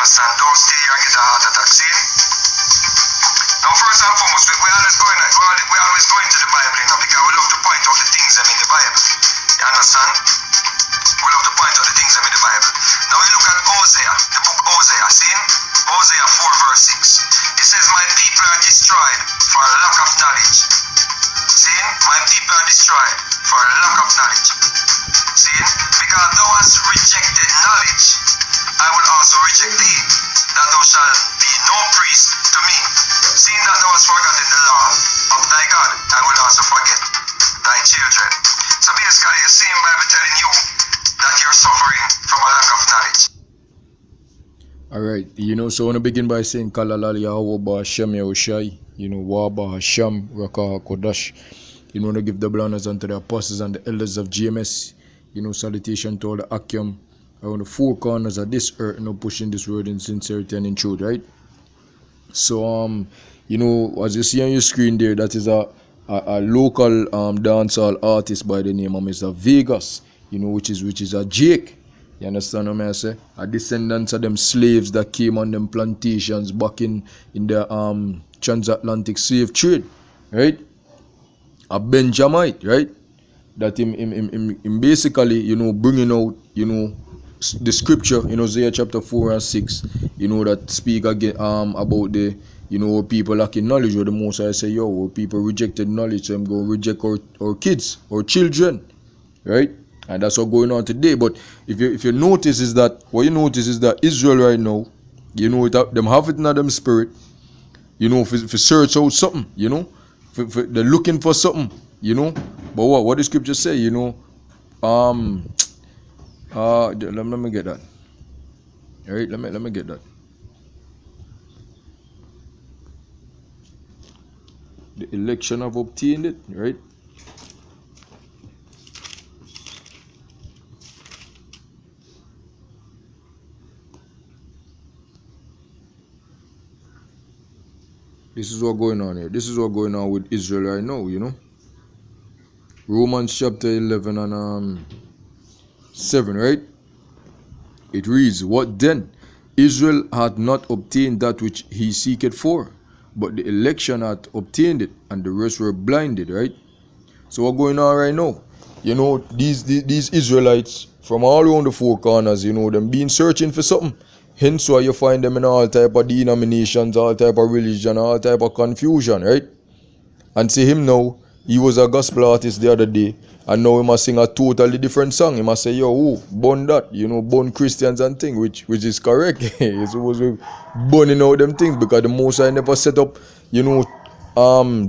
understand? Don't stay here and get a heart attack. See? Now, first and foremost, we always go into the Bible, you know, because we love to point out the things in the Bible. You understand? We love to point out the things in the Bible. Now we look at Hosea, the book Hosea. See? Hosea 4 verse 6. It says, my people are destroyed for a lack of knowledge. See? My people are destroyed for a lack of knowledge. See? Because thou hast rejected knowledge, I will also reject thee, that thou shalt be no priest to me. Seeing that thou hast forgotten the law of thy God, I will also forget thy children. So basically, the same Bible telling you that you're suffering from a lack of knowledge. Alright, you know, so I want to begin by saying Kalalali Yahweh Hashem Yahushai, you know, Waba Hashem Rakah Kodash. You know, to give double honors unto the apostles and the elders of GMS. You know, salutation to all the Akim around the four corners of this earth, you know, pushing this word in sincerity and in truth, right? So, you know, as you see on your screen there, that is a local dancehall artist by the name of Mr. Vegas, you know, which is a Jake. You understand what I say? A descendants of them slaves that came on them plantations back in the transatlantic slave trade, right? A Benjamite, right? That him basically, you know, bringing out, you know, the scripture in Hosea chapter 4 and 6, you know, that speak again about the, you know, people lacking knowledge, or the most I say, yo, people rejected knowledge, so I'm going to reject our kids, our children, right? And that's what's going on today. But if you notice is that, what you notice is that Israel right now, you know, them have it in them spirit, you know, if search out something, you know, they're looking for something, you know. But what the scripture say, you know, let me get that. All right, let me get that. The election have obtained it, right? This is what's going on here. This is what's going on with Israel right now, you know. Romans chapter 11 and 7, right? It reads, what then? Israel hath not obtained that which he seeketh for, but the election hath obtained it, and the rest were blinded, right? So what's going on right now? You know, these Israelites from all around the four corners, you know, them been searching for something. Hence why you find them in all type of denominations, all type of religion, all type of confusion, right? And see him now, he was a gospel artist the other day, and now he must sing a totally different song. He must say, yo, burn that, you know, burn Christians and things, which is correct. He's supposed to be burning out them things, because the Most High never set up, you know,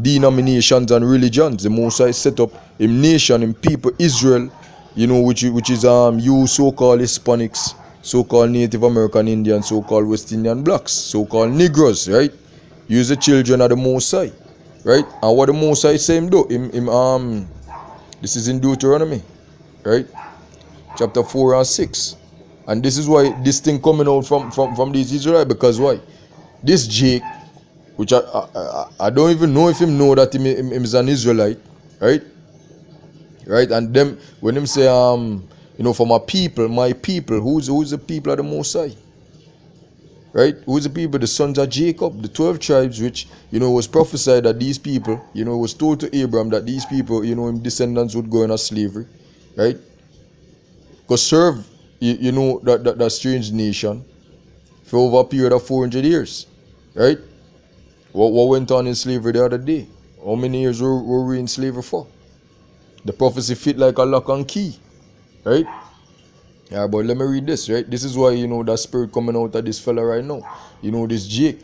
denominations and religions. The Most High set up a nation, in people, Israel, you know, which is you so-called Hispanics, so-called Native American Indians, so-called West Indian blacks, so-called Negroes, right? Use the children of the Most High, right? And what the Most High say him do? This is in Deuteronomy, right? Chapter 4 and 6. And this is why this thing coming out from these Israelites, because why? This Jake, which I don't even know if him know that him is an Israelite, right? Right? And them, when him say, you know, for my people, who's the people of the Most High? Right? Who's the people? The sons of Jacob, the 12 tribes, which, you know, was prophesied that these people, you know, was told to Abraham that these people, you know, his descendants would go into slavery, right? Because serve, you know, that strange nation for over a period of 400 years, right? What went on in slavery the other day? How many years were we in slavery for? The prophecy fit like a lock and key, right? Yeah, but let me read this, right? This is why, you know, that spirit coming out of this fella right now. You know, this Jake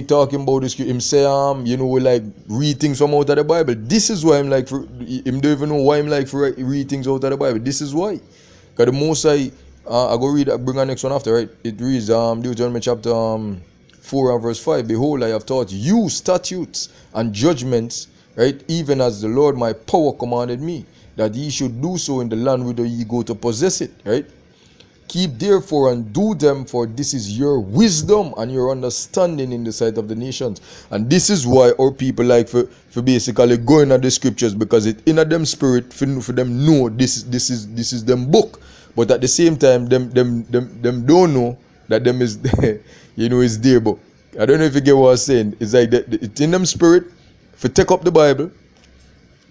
talking about this, him say, you know, we like read things from out of the Bible. This is why him like, him don't even know why him like for read things out of the Bible. This is why. Because the Most High, I go read, bring the next one after, right? It reads, Deuteronomy chapter 4 and verse 5. Behold, I have taught you statutes and judgments, right? Even as the Lord my power commanded me, that ye should do so in the land whither ye go to possess it, right? Keep therefore and do them, for this is your wisdom and your understanding in the sight of the nations. And this is why our people like for basically going at the scriptures, because it in them spirit for them know this is them book. But at the same time, them don't know that them is is there, but I don't know if you get what I'm saying. It's like it's in them spirit if you take up the Bible,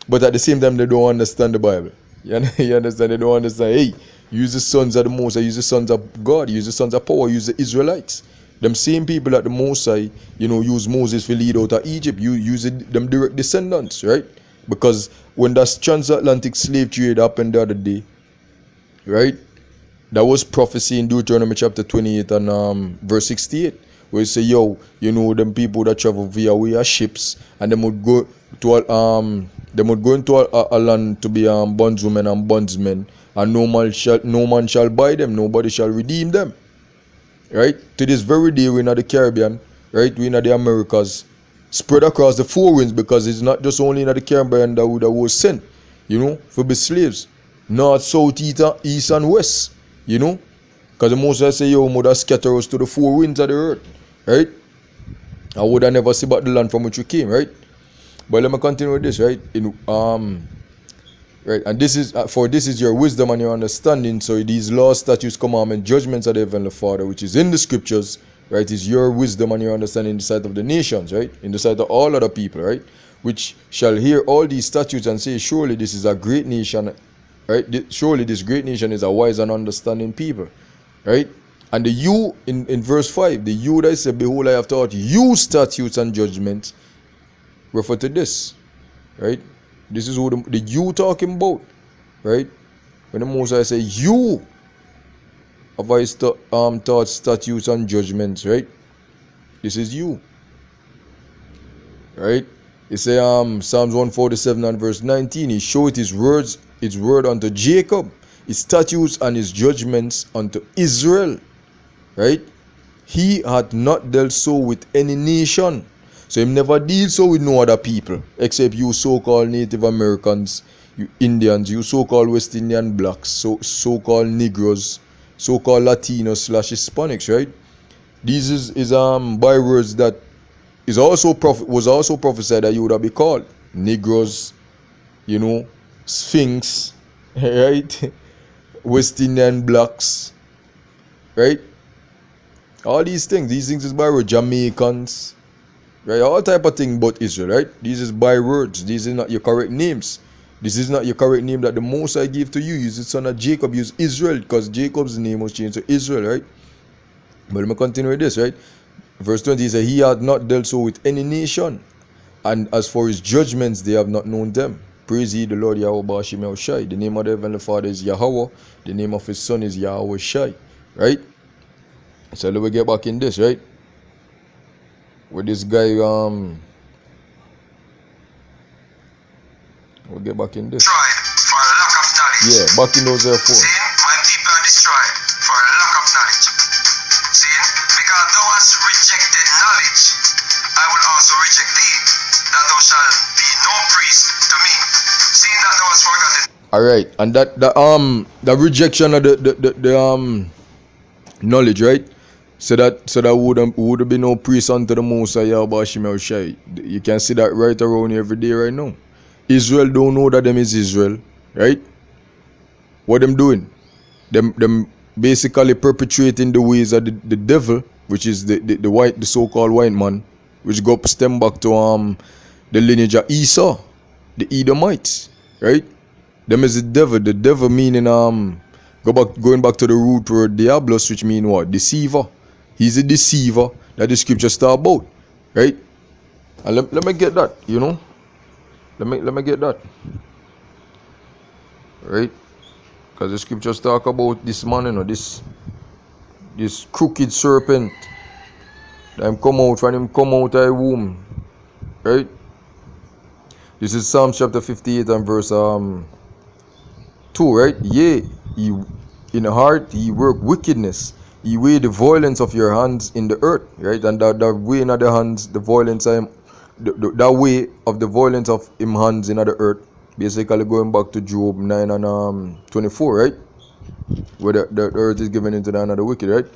but at the same time they don't understand the Bible. You understand? They don't understand. Hey, use the sons of the Most High, use the sons of God, use the sons of power, use the Israelites. Them same people that the Most High, use Moses to lead out of Egypt. You use them direct descendants, right? Because when that transatlantic slave trade happened the other day, right? That was prophecy in Deuteronomy chapter 28 and verse 68, where it say, them people that travel via ships, and them would go to into a land to be bondswomen and bondsmen, and no man shall buy them, nobody shall redeem them. Right? To this very day, we're in the Caribbean, right? We're in the Americas, spread across the four winds, because it's not just only in the Caribbean that was sent, for be slaves. North, south, east, and west, because the Most High say, mother scatter us to the four winds of the earth, right? I would have never see about the land from which you came, right? But let me continue with this, right? Right, and this is your wisdom and your understanding. So these laws, statutes, commandments, judgments of the Heavenly Father, which is in the scriptures, right, is your wisdom and your understanding in the sight of the nations, right, in the sight of all other people, right, which shall hear all these statutes and say, surely this is a great nation, right? Surely this great nation is a wise and understanding people, right? And the you in verse 5, the you that said, behold, I have taught you statutes and judgments, refer to this, right? This is who the you talking about, right? When the Most High say, you have I taught statutes and judgments, right? This is you, right? It say Psalms 147 and verse 19, he showed his word unto Jacob, his statutes and his judgments unto Israel, right? He hath not dealt so with any nation. So he never deals so with no other people, except you so-called Native Americans, you Indians, you so-called West Indian blacks, so-called Negroes, so-called Latinos / Hispanics, right? These is bywords that was also prophesied that you would have been called Negroes, Sphinx, right? West Indian blacks, right? All these things is byword. Jamaicans, right? All type of thing but Israel, right? These is bywords. These is not your correct names. This is not your correct name that the Most High gave to you. Use the son of Jacob, use Israel, because Jacob's name was changed to Israel, right? But let me continue with this, right? Verse 20, he said, he had not dealt so with any nation, and as for his judgments, they have not known them. Praise ye the Lord Yahweh Ba'ashim Yahushai. The name of the Heavenly Father is Yahweh. The name of his son is Yahweh Shai, right? So let me get back in this, right? With this guy, we'll get back in this. Destroyed for lack of knowledge. Yeah, back in those 4. See, my people are destroyed for lack of knowledge. See, because thou hast rejected knowledge, I will also reject thee, that thou shalt be no priest to me. Seeing that thou hast forgotten. Alright, and the rejection of the knowledge, right? So that would be no priest unto the Most High Yahweh Shai. You can see that right around here every day right now. Israel don't know that them is Israel, right? What them doing? Them basically perpetuating the ways of the devil, which is the so-called white man, which go stem back to the lineage of Esau, the Edomites, right? Them is the devil. The devil meaning going back to the root word diablos, which mean what? Deceiver. He's a deceiver that the scriptures talk about, right? And let me get that, Let me get that, right? Because the scriptures talk about this man, this crooked serpent that him come out of a womb, right? This is Psalm chapter 58 and verse 2, right? Yea, he in heart he work wickedness. He weigh the violence of your hands in the earth, right? And that way in the hands, the violence of him, that way of the violence of him hands in the earth, basically going back to Job 9 and 24, right? Where the earth is given into the hand of the wicked, right?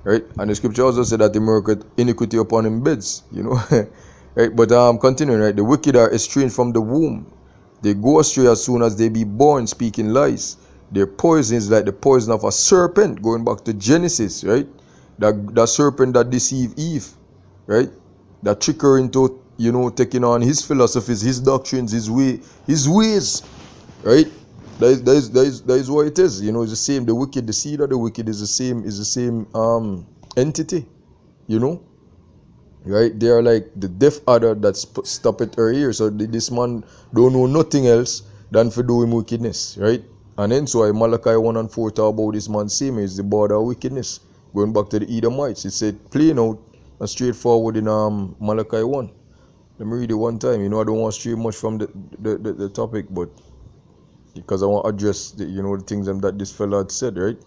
Right? And the scripture also said that he worketh iniquity upon him beds, right? But continuing, right? The wicked are estranged from the womb. They go astray as soon as they be born, speaking lies. Their poison is like the poison of a serpent, going back to Genesis, right? That serpent that deceived Eve, right? That trick her into, taking on his philosophies, his doctrines, his ways, right? That is what it is. It's the same. The wicked, the seed of the wicked is the same entity, you know, right? They are like the deaf adder that stop at her ear. So this man don't know nothing else than for doing wickedness, right? And hence why Malachi 1 and 4 talk about this man same is the border of wickedness. Going back to the Edomites, it said plain out and straightforward in Malachi 1. Let me read it one time. I don't want to stray much from the topic, but because I want to address the things that this fella had said, right?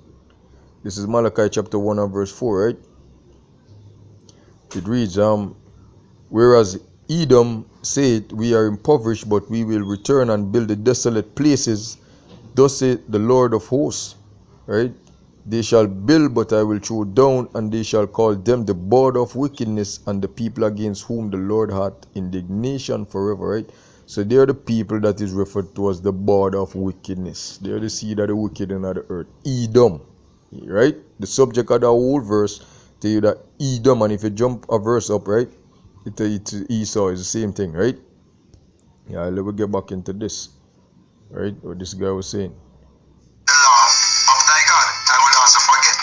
This is Malachi chapter 1 and verse 4, right? It reads, whereas Edom said, we are impoverished, but we will return and build the desolate places. Thus saith the Lord of hosts, right? They shall build, but I will throw down, and they shall call them the border of wickedness, and the people against whom the Lord hath indignation forever, right? So they are the people that is referred to as the border of wickedness. They are the seed of the wicked in the earth. Edom, right? The subject of the whole verse tell you that Edom, and if you jump a verse up, right, it's Esau, is the same thing, right? Yeah, let me get back into this, right? What this guy was saying. The law of thy God I will also forget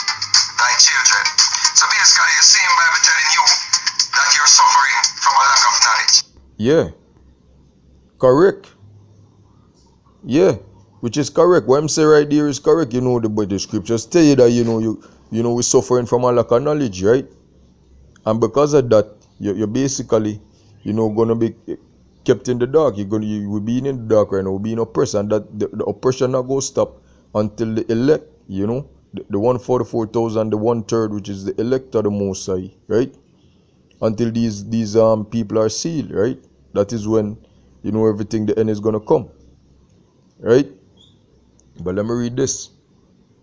thy children. So basically, the same Bible telling you that you're suffering from a lack of knowledge. Yeah, correct. Yeah, which is correct. What I'm saying right there is correct. But the scriptures tell you that we're suffering from a lack of knowledge, right? And because of that, you're basically, gonna be kept in the dark. We're being in the dark right now. We're being oppressed, and that the oppression not go stop until the elect, the 144,000, the 1/3, which is the elect of the Most High, right? Until these people are sealed, right? That is when everything, the end is gonna come, right? But let me read this,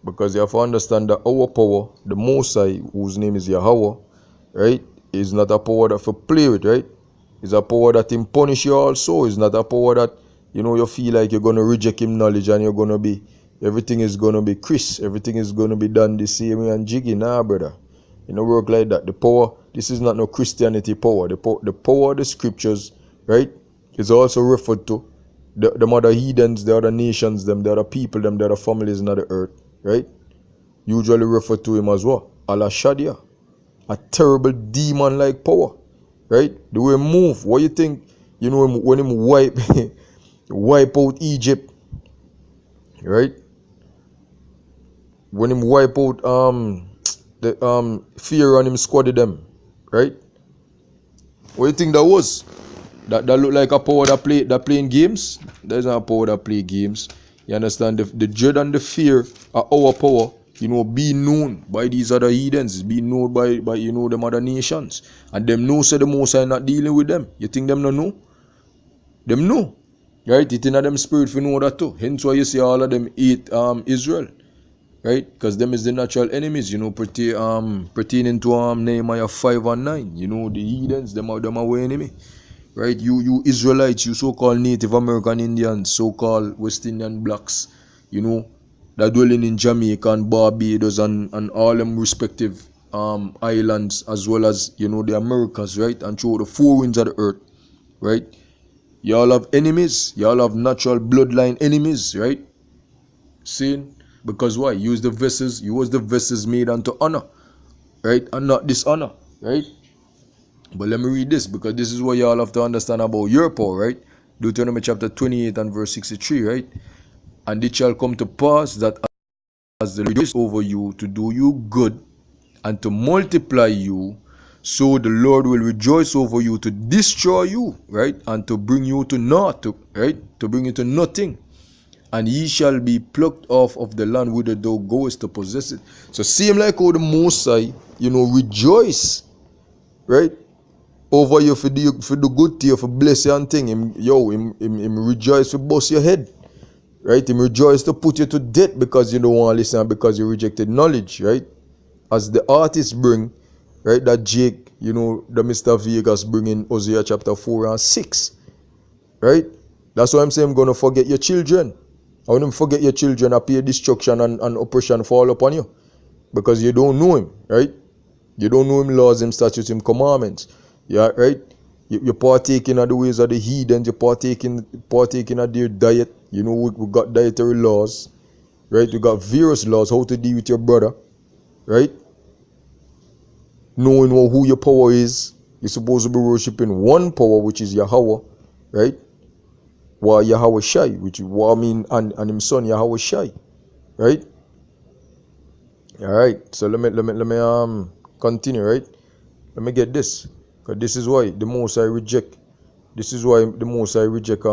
because you have to understand that our power, the Most High, whose name is Yahweh, right, is not a power that for play with, right? It's a power that him punish you also. It's not a power that you feel like you're gonna reject him knowledge and you're gonna be, everything is gonna be crisp, everything is gonna be done the same way and jiggy. Nah, brother, work like that. The power, this is not no Christianity power. The power of the scriptures, right, is also referred to the other heathens, the other nations, the other people, the other families in the earth, right? Usually refer to him as well. Allah Shadia, a terrible demon-like power, right? The way move, what you think, when him wipe wipe out Egypt, right? When him wipe out the fear on him squadded them, right? What you think that was? That look like a power that playing games? There's not a power that play games. You understand? The dread and the fear are our power, being known by these other heathens, being known by them other nations. And them know so the Most High not dealing with them. You think them not know? Them know. Right? It in them spirit for know that too. Hence why you see all of them hate Israel. Right? Because them is the natural enemies, pertaining to Nehemiah 5 and 9. The heathens, them are our enemy. Right? You Israelites, you so-called Native American Indians, so-called West Indian blacks, that dwelling in Jamaica and Barbados and all them respective islands, as well as the Americas, right? And through the four winds of the earth, right? Y'all have enemies, y'all have natural bloodline enemies, right? Saying, because why? You was the vessels made unto honor, right? And not dishonor, right? But let me read this, because this is what y'all have to understand about your power, right? Deuteronomy chapter 28 and verse 63, right? And it shall come to pass that as the Lord rejoice over you to do you good and to multiply you, so the Lord will rejoice over you to destroy you, right? And to bring you to naught, right? To bring you to nothing. And ye shall be plucked off of the land whither thou goest to possess it. So same like how the Most High, rejoice, right? Over you for the good to you, for bless you and thing. Him rejoice to bust your head. Right? Him rejoice to put you to death because you don't want to listen and because you rejected knowledge, right? As the artist bring, right, that Jake, the Mr. Vegas bring in Hosea chapter 4 and 6. Right? That's why I'm saying I'm gonna forget your children. I want him forget your children, appear destruction and oppression fall upon you. Because you don't know him, right? You don't know him laws, him statutes, him commandments. Yeah, right? You partaking of the ways of the heathens, you partaking of their diet. You know, we got dietary laws, right? You got various laws, how to deal with your brother, right? Knowing who your power is. You're supposed to be worshiping one power, which is Yahweh, right? Well, Yahweh Shai, which well, I mean, and his son Yahweh Shai, right? All right. So let me continue, right? Let me get this, because this is why the most I reject. This is why the most I reject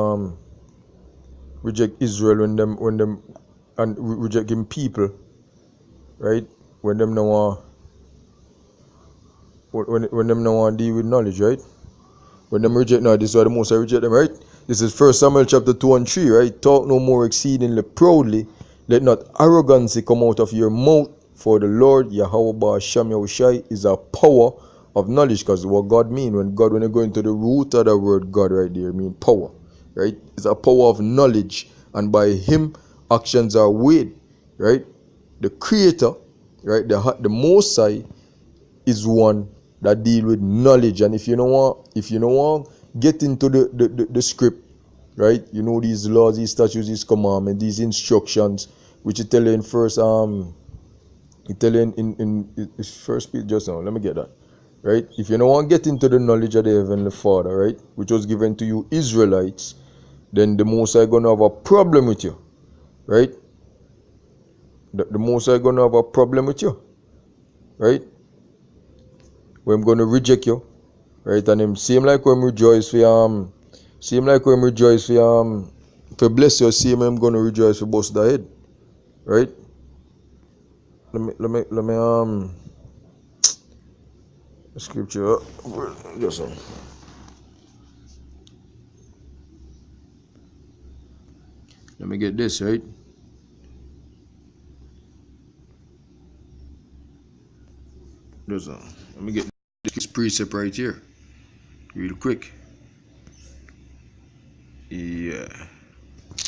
Israel when them and rejecting people, right? When them now when them now deal with knowledge, right? When them reject now, this is why the most I reject them, right? This is 1 Samuel chapter 2 and 3, right? Talk no more exceedingly proudly, let not arrogancy come out of your mouth, for the Lord Yahweh Ba'Shem Yahushai is a power of knowledge. Because what God mean when you go into the root of the word God right there, mean power, right? It's a power of knowledge, and by him actions are weighed, right? The creator, right? The most high is one that deal with knowledge. And if you don't want get into the script, right? You know these laws, these statutes, these commandments, these instructions, which you tell you in first you tell you in first Peter just now. Let me get that. Right? If you don't want to get into the knowledge of the Heavenly Father, right, which was given to you Israelites, then the Most High gonna have a problem with you. Right? The Most High gonna have a problem with you. Right? Where I'm gonna reject you. Right? And him same like when rejoice for for bless you, same I'm gonna rejoice for bust the head. Right? Let me scripture just let me get this, right? Just let me get this precept right here real quick. Yeah.